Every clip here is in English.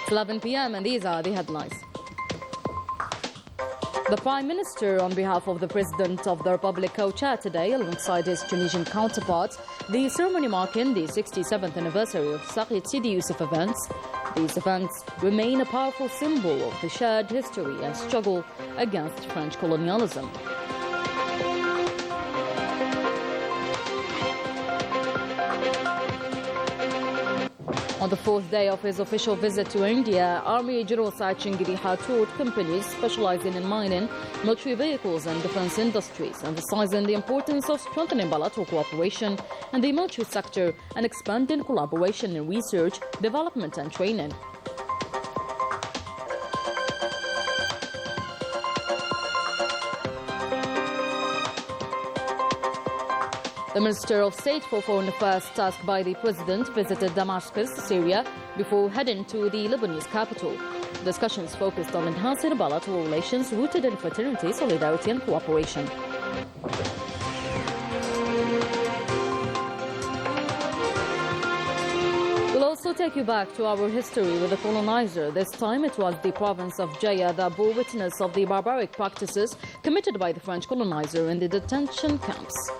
It's 11 p.m. and these are the headlines. The Prime Minister, on behalf of the President of the Republic, co-chaired today alongside his Tunisian counterpart the ceremony marking the 67th anniversary of Sakiet Sidi Youssef events. These events remain a powerful symbol of the shared history and struggle against French colonialism. On the fourth day of his official visit to India, Army General Saad toured companies specializing in mining, military vehicles and defense industries, emphasizing the importance of strengthening bilateral cooperation in the military sector and expanding collaboration in research, development and training. The Minister of State for Foreign Affairs, tasked by the President, visited Damascus, Syria, before heading to the Lebanese capital. Discussions focused on enhancing bilateral relations rooted in fraternity, solidarity and cooperation. We'll also take you back to our history with the colonizer. This time it was the province of Jaya that bore witness of the barbaric practices committed by the French colonizer in the detention camps.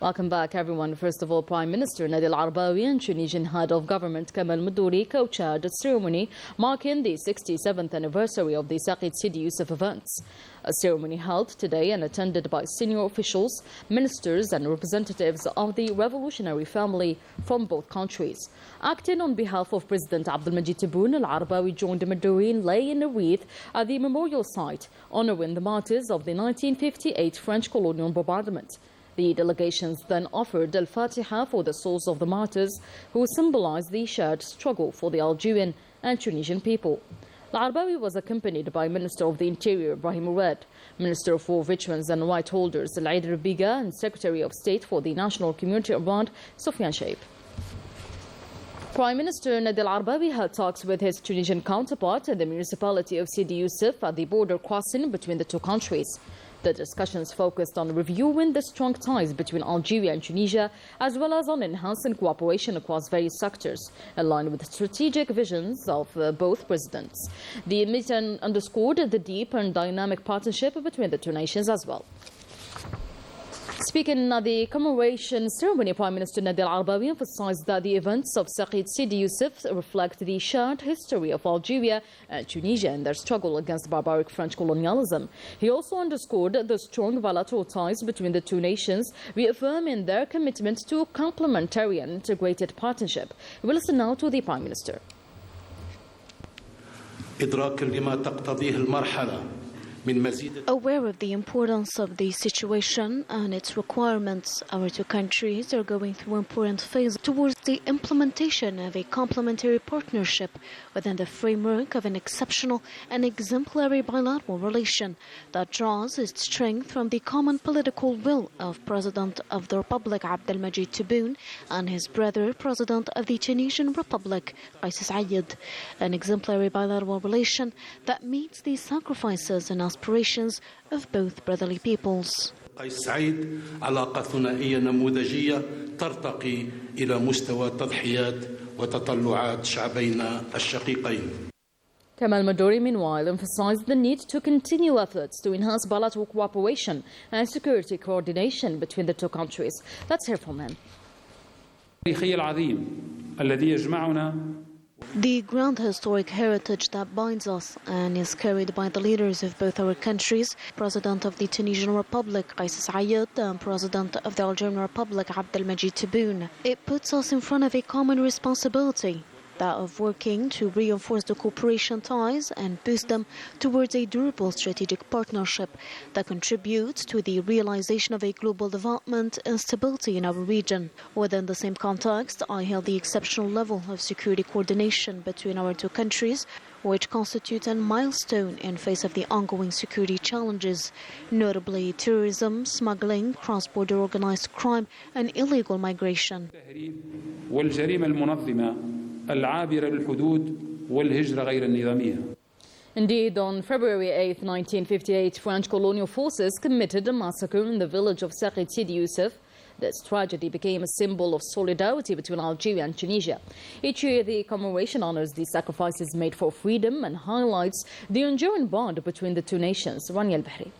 Welcome back, everyone. First of all, Prime Minister Nadi Al-Arbawi and Tunisian head of government Kamal Moudouri co-chaired a ceremony marking the 67th anniversary of the Sakiet Sidi Youssef events. A ceremony held today and attended by senior officials, ministers and representatives of the revolutionary family from both countries. Acting on behalf of President Abdelmajid Tebboune, Al-Arbawi joined Moudouri in laying a wreath at the memorial site, honoring the martyrs of the 1958 French colonial bombardment. The delegations then offered Al-Fatiha for the souls of the martyrs, who symbolize the shared struggle for the Algerian and Tunisian people. Al-Arbawi was accompanied by Minister of the Interior Ibrahim Moured, Minister for Veterans and Right Holders Al-Aider Biga, and Secretary of State for the National Community Abroad Soufiane Shaib. Prime Minister Nadi Al-Arbawi held talks with his Tunisian counterpart at the municipality of Sidi Youssef at the border crossing between the two countries. The discussions focused on reviewing the strong ties between Algeria and Tunisia, as well as on enhancing cooperation across various sectors, in line with the strategic visions of both presidents. The meeting underscored the deep and dynamic partnership between the two nations as well. Speaking at the commemoration ceremony, Prime Minister Nadi Al-Arbawi emphasized that the events of Sakiet Sidi Youssef reflect the shared history of Algeria and Tunisia in their struggle against barbaric French colonialism. He also underscored the strong bilateral ties between the two nations, reaffirming their commitment to a complementary and integrated partnership. We'll listen now to the Prime Minister. إدراكا لما تقتضيه المرحلة. Aware of the importance of the situation and its requirements, our two countries are going through an important phase towards the implementation of a complementary partnership within the framework of an exceptional and exemplary bilateral relation that draws its strength from the common political will of President of the Republic Abdelmajid Tebboune and his brother, President of the Tunisian Republic, Qais Said. An exemplary bilateral relation that meets the sacrifices and aspirations of both brotherly peoples. قيس سعيد علاقة ثنائية نموذجية ترتقي إلى مستوى تضحيات وتطلعات شعبينا الشقيقين. Kamal Moudouri, meanwhile, emphasized the need to continue efforts to enhance bilateral cooperation and security coordination between the two countries. Let's hear from him. The grand historic heritage that binds us and is carried by the leaders of both our countries, President of the Tunisian Republic, Qais Said, and President of the Algerian Republic, Abdelmajid Tebboune. It puts us in front of a common responsibility, that of working to reinforce the cooperation ties and boost them towards a durable strategic partnership that contributes to the realization of a global development and stability in our region. Within the same context, I hail the exceptional level of security coordination between our two countries, which constitutes a milestone in face of the ongoing security challenges, notably terrorism, smuggling, cross-border organized crime and illegal migration. Indeed, on February 8, 1958, French colonial forces committed a massacre in the village of Sakiet Sidi Youssef. This tragedy became a symbol of solidarity between Algeria and Tunisia. Each year, the commemoration honors the sacrifices made for freedom and highlights the enduring bond between the two nations. Rania Al-Bahri.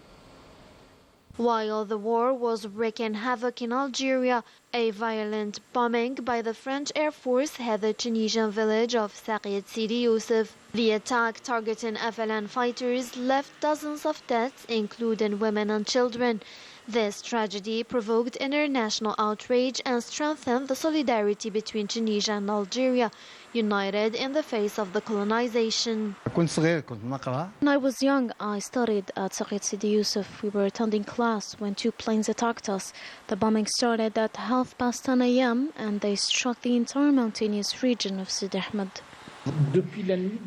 While the war was wreaking havoc in Algeria, a violent bombing by the French Air Force hit the Tunisian village of Sakiet Sidi Youssef. The attack targeting FLN fighters left dozens of deaths, including women and children. This tragedy provoked international outrage and strengthened the solidarity between Tunisia and Algeria, united in the face of the colonization. When I was young, I studied at Sakiet Sidi Youssef. We were attending class when two planes attacked us. The bombing started at 10:30 a.m. and they struck the entire mountainous region of Sidi Ahmed.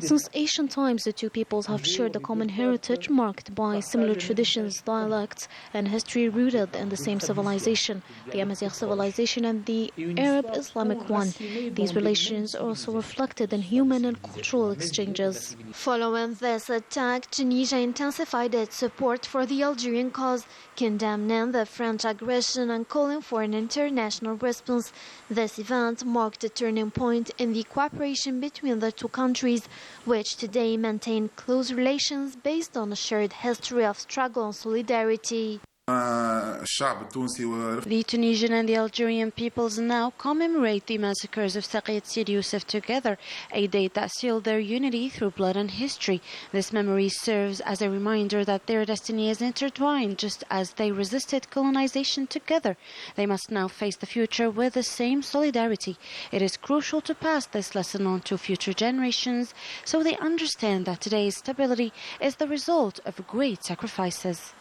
Since ancient times, the two peoples have shared a common heritage marked by similar traditions, dialects, and history rooted in the same civilization, the Amazigh civilization and the Arab Islamic one. These relations are also reflected in human and cultural exchanges. Following this attack, Tunisia intensified its support for the Algerian cause, condemning the French aggression and calling for an international response. This event marked a turning point in the cooperation between the two countries, which today maintain close relations based on a shared history of struggle and solidarity. The Tunisian and the Algerian peoples now commemorate the massacres of Sakiet Sidi Youssef together, a date that sealed their unity through blood and history. This memory serves as a reminder that their destiny is intertwined. Just as they resisted colonization together, they must now face the future with the same solidarity. It is crucial to pass this lesson on to future generations so they understand that today's stability is the result of great sacrifices.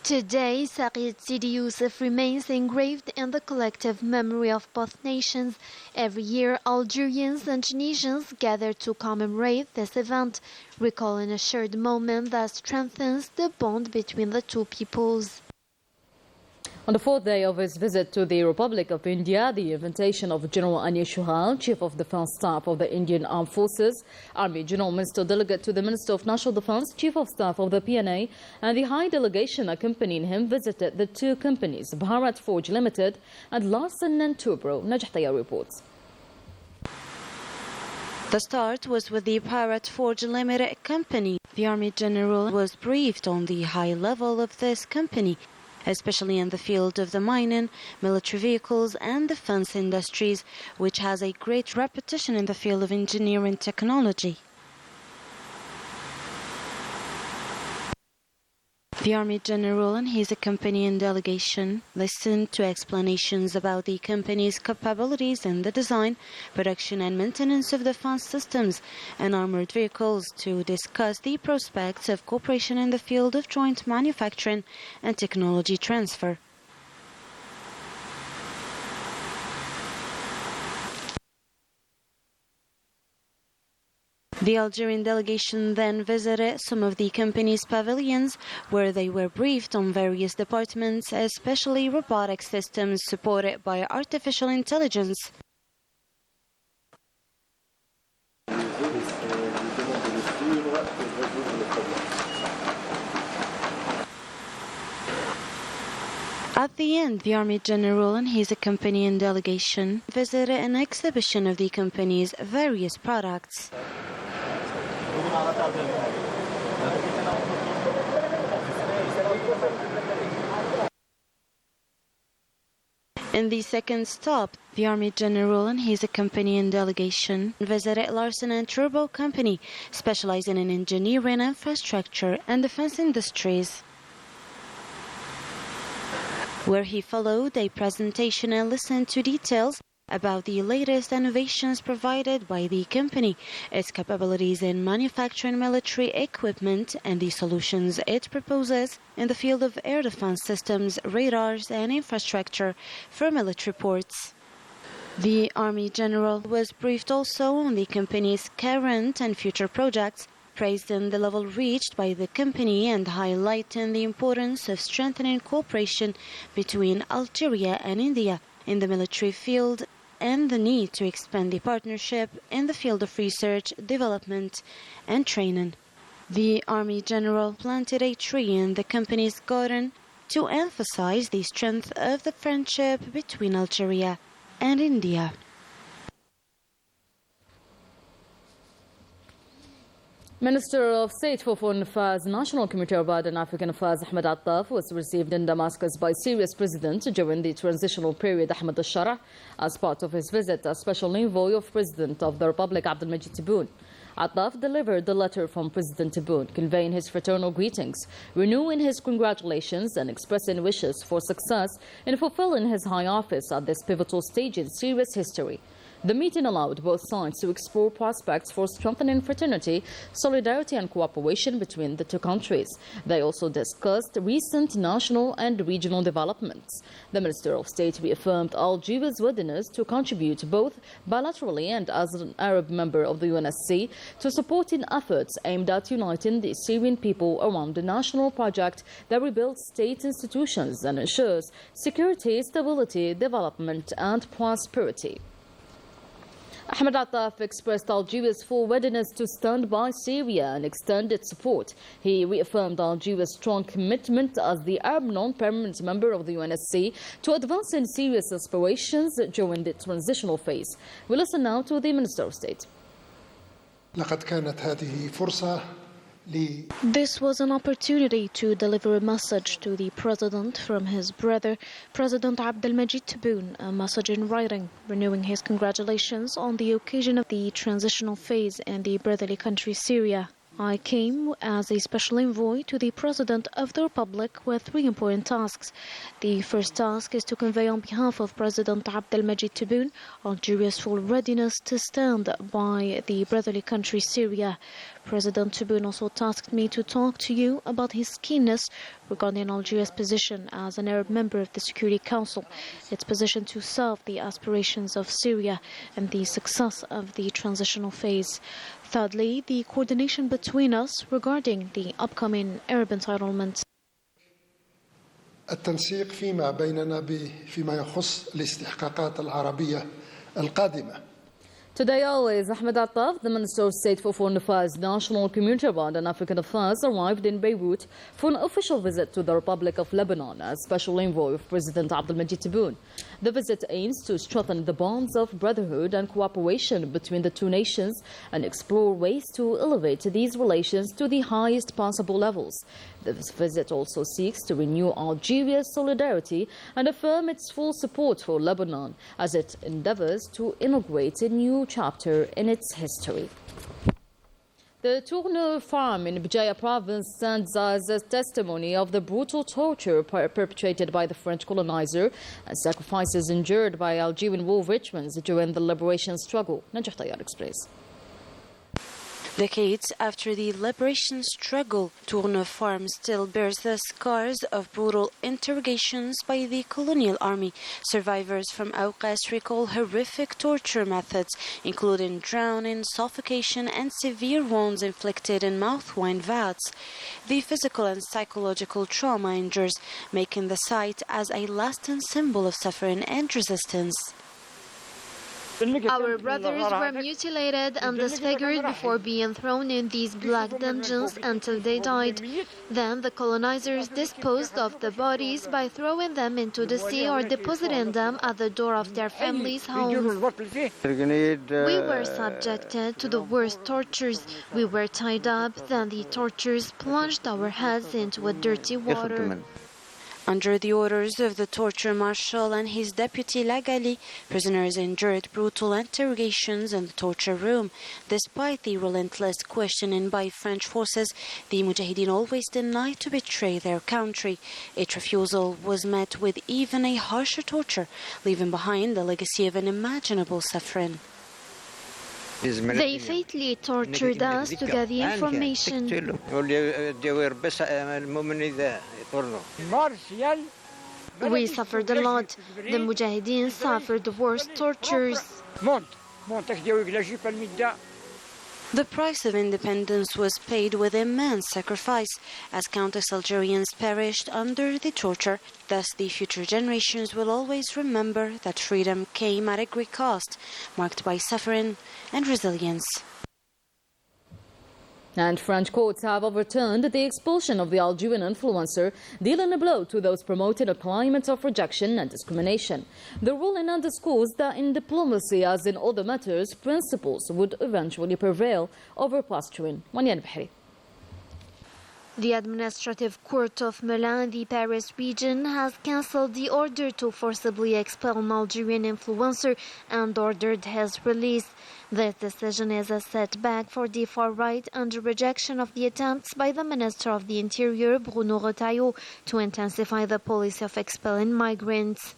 Today, Sakiet Sidi Youssef remains engraved in the collective memory of both nations. Every year, Algerians and Tunisians gather to commemorate this event, recalling a shared moment that strengthens the bond between the two peoples. On the fourth day of his visit to the Republic of India, the invitation of General Anil Chouhal, Chief of Defence Staff of the Indian Armed Forces, Army General Minister Delegate to the Minister of National Defence, Chief of Staff of the PNA, and the High Delegation accompanying him visited the two companies, Bharat Forge Limited and Larsen & Toubro. Najah Taya reports. The start was with the Bharat Forge Limited company. The Army General was briefed on the high level of this company, especially in the field of the mining, military vehicles and defense industries, which has a great reputation in the field of engineering technology. The Army General and his accompanying delegation listened to explanations about the company's capabilities in the design, production and maintenance of defense systems and armored vehicles to discuss the prospects of cooperation in the field of joint manufacturing and technology transfer. The Algerian delegation then visited some of the company's pavilions, where they were briefed on various departments, especially robotic systems supported by artificial intelligence. At the end, the Army General and his accompanying delegation visited an exhibition of the company's various products. In the second stop, the Army General and his accompanying delegation visited Larsen & Toubro company, specializing in engineering, infrastructure and defense industries, where he followed a presentation and listened to details about the latest innovations provided by the company, its capabilities in manufacturing military equipment, and the solutions it proposes in the field of air defense systems, radars, and infrastructure for military ports. The Army General was briefed also on the company's current and future projects, praising the level reached by the company and highlighting the importance of strengthening cooperation between Algeria and India in the military field and the need to expand the partnership in the field of research, development and training. The Army General planted a tree in the company's garden to emphasize the strength of the friendship between Algeria and India. Minister of State for Foreign Affairs, National Committee of Arab and African Affairs Ahmed Attaf was received in Damascus by Syria's president during the transitional period Ahmed al-Shara as part of his visit as special envoy of President of the Republic Abdelmajid Tebboune. Attaf delivered the letter from President Tebboune conveying his fraternal greetings, renewing his congratulations and expressing wishes for success in fulfilling his high office at this pivotal stage in Syria's history. The meeting allowed both sides to explore prospects for strengthening fraternity, solidarity and cooperation between the two countries. They also discussed recent national and regional developments. The Minister of State reaffirmed Algeria's readiness to contribute both bilaterally and as an Arab member of the UNSC to supporting efforts aimed at uniting the Syrian people around the national project that rebuilds state institutions and ensures security, stability, development and prosperity. Ahmed Attaf expressed Algeria's full readiness to stand by Syria and extend its support. He reaffirmed Algeria's strong commitment as the Arab non-permanent member of the UNSC to advancing Syria's aspirations during the transitional phase. We listen now to the Minister of State. لقد كانت هذه فرصة This was an opportunity to deliver a message to the President from his brother, President Abdelmajid Tebboune, a message in writing, renewing his congratulations on the occasion of the transitional phase in the brotherly country Syria. I came as a special envoy to the President of the Republic with three important tasks. The first task is to convey on behalf of President Abdelmajid Tebboune Algeria's full readiness to stand by the brotherly country Syria. President Tebboune also tasked me to talk to you about his keenness regarding Algeria's position as an Arab member of the Security Council, its position to serve the aspirations of Syria and the success of the transitional phase. Thirdly, the coordination between us regarding the upcoming Arab entitlements. التنسيق فيما بيننا فيما يخص الاستحقاقات العربية القادمة. Today always, Ahmed Attaf, the Minister of State for Foreign Affairs, National Community of Arab and African Affairs, arrived in Beirut for an official visit to the Republic of Lebanon as special envoy of President Abdelmajid Tebboune. The visit aims to strengthen the bonds of brotherhood and cooperation between the two nations and explore ways to elevate these relations to the highest possible levels. This visit also seeks to renew Algeria's solidarity and affirm its full support for Lebanon as it endeavors to inaugurate a new chapter in its history. The Tourneux farm in Bjaya province stands as a testimony of the brutal torture perpetrated by the French colonizer and sacrifices endured by Algerian war veterans during the liberation struggle. Najah Tayyar explains. Decades after the liberation struggle, Tourneux Farm still bears the scars of brutal interrogations by the colonial army. Survivors from Auqas recall horrific torture methods, including drowning, suffocation, and severe wounds inflicted in mouth-wine vats. The physical and psychological trauma endures, making the site as a lasting symbol of suffering and resistance. Our brothers were mutilated and disfigured before being thrown in these black dungeons until they died. Then the colonizers disposed of the bodies by throwing them into the sea or depositing them at the door of their families' homes. We were subjected to the worst tortures. We were tied up, then the torturers plunged our heads into a dirty water. Under the orders of the torture marshal and his deputy Lagali, prisoners endured brutal interrogations in the torture room. Despite the relentless questioning by French forces, the Mujahideen always denied to betray their country. Its refusal was met with even a harsher torture, leaving behind the legacy of unimaginable suffering. They fatally tortured us to get the information. We suffered a lot. The Mujahideen suffered the worst tortures. The price of independence was paid with immense sacrifice, as countless Algerians perished under the torture. Thus, the future generations will always remember that freedom came at a great cost, marked by suffering and resilience. And French courts have overturned the expulsion of the Algerian influencer, dealing a blow to those promoting a climate of rejection and discrimination. The ruling underscores that in diplomacy, as in other matters, principles would eventually prevail over posturing. Wanyan Bahri. The Administrative Court of Melun, the Paris region, has cancelled the order to forcibly expel an Algerian influencer and ordered his release. This decision is a setback for the far right and a rejection of the attempts by the Minister of the Interior, Bruno Retailleau, to intensify the policy of expelling migrants.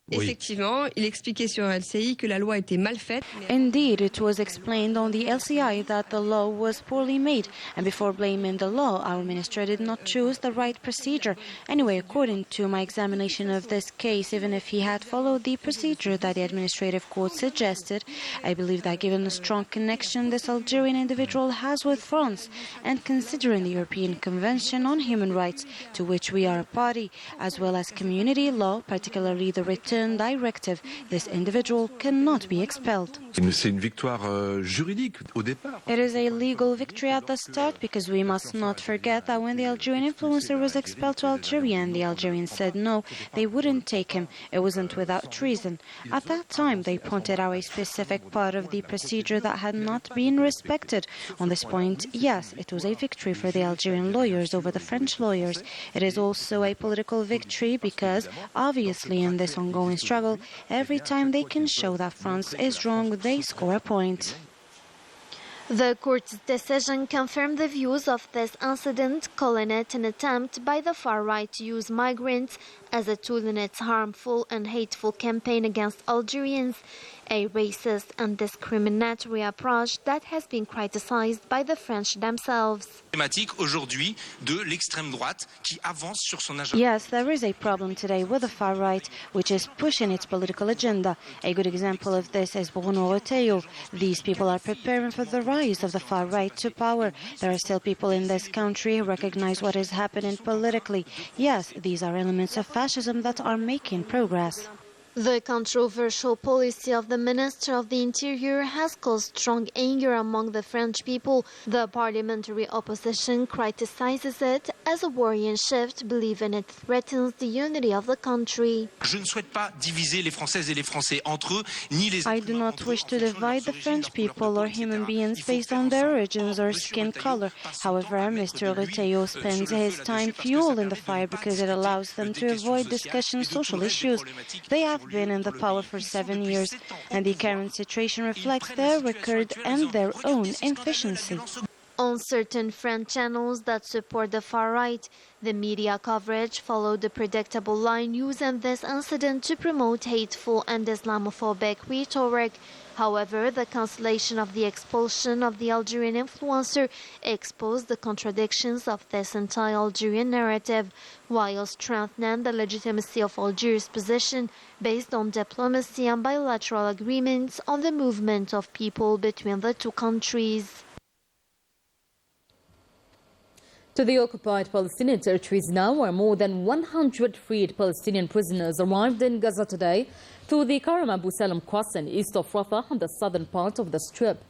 Effectivement, il expliquait sur LCI que la loi était mal faite. Indeed, it was explained on the LCI that the law was poorly made, and before blaming the law, our minister did not choose the right procedure. Anyway, according to my examination of this case, even if he had followed the procedure that the administrative court suggested, I believe that given the strong connection this Algerian individual has with France, and considering the European Convention on Human Rights, to which we are a party, as well as community law, particularly the return directive, this individual cannot be expelled. C'est une victoire juridique au départ. It is a legal victory at the start because we must not forget that when the Algerian influencer was expelled to Algeria and the Algerians said no, they wouldn't take him. It wasn't without treason. At that time, they pointed out a specific part of the procedure that had not been respected. On this point, yes, it was a victory for the Algerian lawyers over the French lawyers. It is also a political victory because, obviously, in this ongoing struggle, every time they can show that France is wrong, they score a point. The court's decision confirmed the views of this incident, calling it an attempt by the far right to use migrants as a tool in its harmful and hateful campaign against Algerians, a racist and discriminatory approach that has been criticized by the French themselves. Yes, there is a problem today with the far right, which is pushing its political agenda. A good example of this is Bruno Retailleau. These people are preparing for the rise of the far right to power. There are still people in this country who recognize what is happening politically. Yes, these are elements of fascism that are making progress. The controversial policy of the Minister of the Interior has caused strong anger among the French people. The parliamentary opposition criticizes it as a worrying shift, believing it threatens the unity of the country. I do not wish to divide the French people or human beings based on their origins or skin color. However, Mr. Retailleau spends his time fueling the fire because it allows them to avoid discussing social issues. They have been in the power for 7 years, and the current situation reflects their record and their own inefficiency. On certain French channels that support the far right, the media coverage followed the predictable line used in this incident to promote hateful and Islamophobic rhetoric. However, the cancellation of the expulsion of the Algerian influencer exposed the contradictions of this anti-Algerian narrative, while strengthening the legitimacy of Algeria's position based on diplomacy and bilateral agreements on the movement of people between the two countries. To the occupied Palestinian territories now, where more than 100 freed Palestinian prisoners arrived in Gaza today through the Karam Abu Salam crossing east of Rafah on the southern part of the Strip.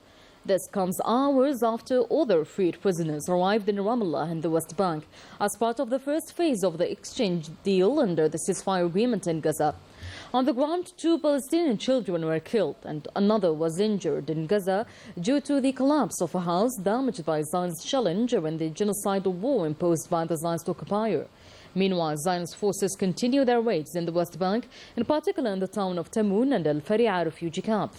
This comes hours after other freed prisoners arrived in Ramallah in the West Bank as part of the first phase of the exchange deal under the ceasefire agreement in Gaza. On the ground, 2 Palestinian children were killed and another was injured in Gaza due to the collapse of a house damaged by Zionist shelling during the genocidal war imposed by the Zionist occupier. Meanwhile, Zionist forces continue their raids in the West Bank, in particular in the town of Tamoun and Al Fari'a refugee camp.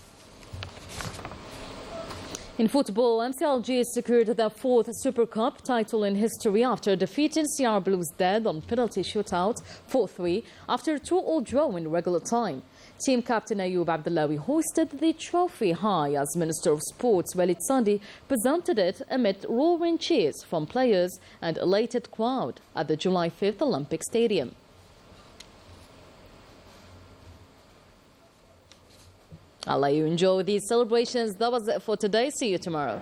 In football, MC Alger secured their 4th Super Cup title in history after defeating CR Blues Dead on penalty shootout 4-3 after a 2-2 draw in regular time. Team captain Ayoub Abdullawi hoisted the trophy high as Minister of Sports Walid Sandi presented it amid roaring cheers from players and elated crowd at the July 5th Olympic Stadium. I'll let you enjoy these celebrations. That was it for today. See you tomorrow.